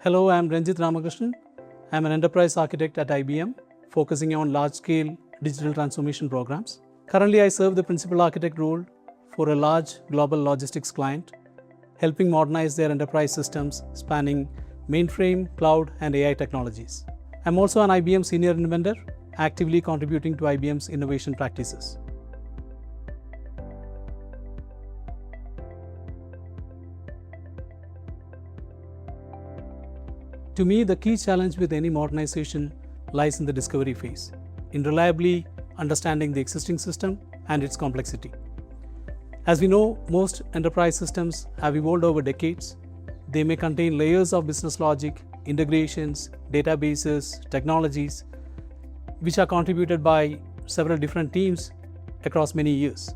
Hello, I am Renjith Ramakrishnan. I am an enterprise architect at IBM, focusing on large-scale digital transformation programs. Currently, I serve the principal architect role for a large global logistics client, helping modernize their enterprise systems spanning mainframe, cloud, and AI technologies. I am also an IBM senior inventor, actively contributing to IBM's innovation practices. To me, the key challenge with any modernization lies in the discovery phase, in reliably understanding the existing system and its complexity. As we know, most enterprise systems have evolved over decades. They may contain layers of business logic, integrations, databases, technologies, which are contributed by several different teams across many years.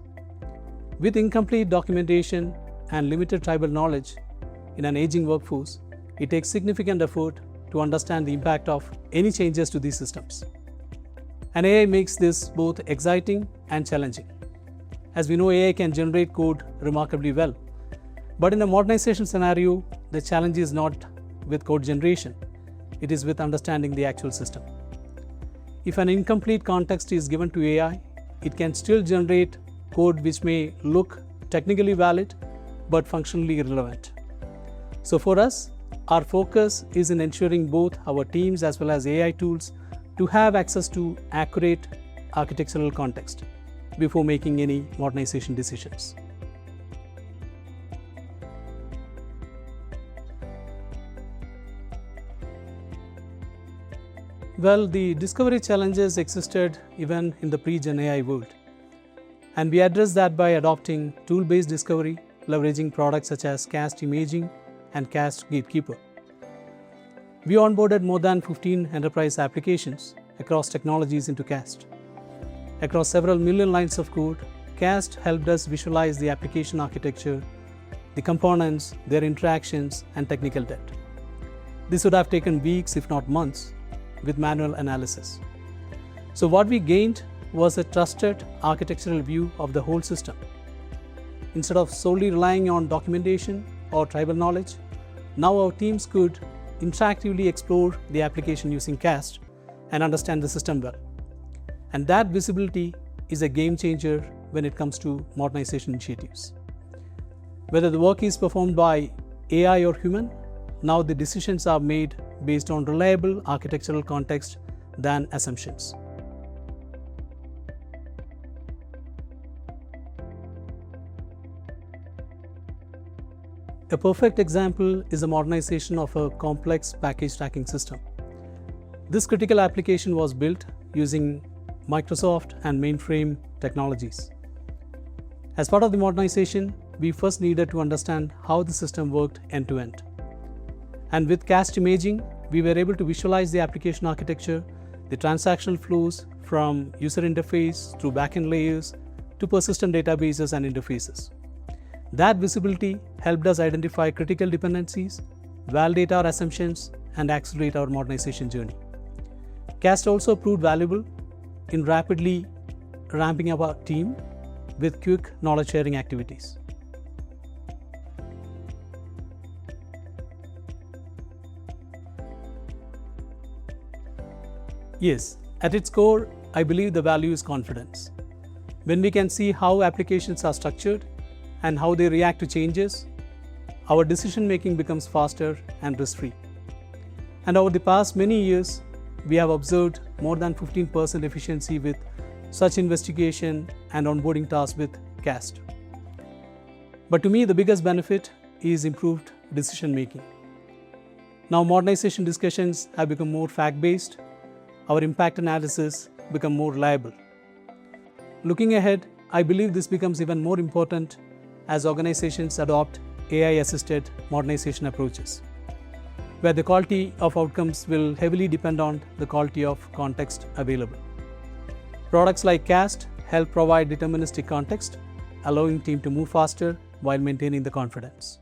With incomplete documentation and limited tribal knowledge in an aging workforce, it takes significant effort to understand the impact of any changes to these systems. And AI makes this both exciting and challenging. As we know, AI can generate code remarkably well. But in a modernization scenario, the challenge is not with code generation, it is with understanding the actual system. If an incomplete context is given to AI, it can still generate code which may look technically valid but functionally irrelevant. So for us, our focus is in ensuring both our teams as well as AI tools to have access to accurate architectural context before making any modernization decisions. Well, the discovery challenges existed even in the pre-Gen AI world. And we address that by adopting tool-based discovery, leveraging products such as Cast Imaging and Cast Gatekeeper. We onboarded more than 15 enterprise applications across technologies into Cast. Across several million lines of code, Cast helped us visualize the application architecture, the components, their interactions, and technical debt. This would have taken weeks, if not months, with manual analysis. So what we gained was a trusted architectural view of the whole system. Instead of solely relying on documentation or tribal knowledge, now our teams could interactively explore the application using Cast and understand the system well. And that visibility is a game changer when it comes to modernization initiatives. Whether the work is performed by AI or human, now the decisions are made based on reliable architectural context than assumptions. A perfect example is the modernization of a complex package tracking system. This critical application was built using Microsoft and mainframe technologies. As part of the modernization, we first needed to understand how the system worked end-to-end. And with Cast Imaging, we were able to visualize the application architecture, the transactional flows from user interface through backend layers to persistent databases and interfaces. That visibility helped us identify critical dependencies, validate our assumptions, and accelerate our modernization journey. Cast also proved valuable in rapidly ramping up our team with quick knowledge sharing activities. Yes, at its core, I believe the value is confidence. When we can see how applications are structured and how they react to changes, our decision making becomes faster and risk-free. And over the past many years, we have observed more than 15% efficiency with such investigation and onboarding tasks with Cast. But to me, the biggest benefit is improved decision making. Now modernization discussions have become more fact-based, our impact analysis become more reliable. Looking ahead, I believe this becomes even more important as organizations adopt AI-assisted modernization approaches, where the quality of outcomes will heavily depend on the quality of context available. Products like Cast help provide deterministic context, allowing team to move faster while maintaining the confidence.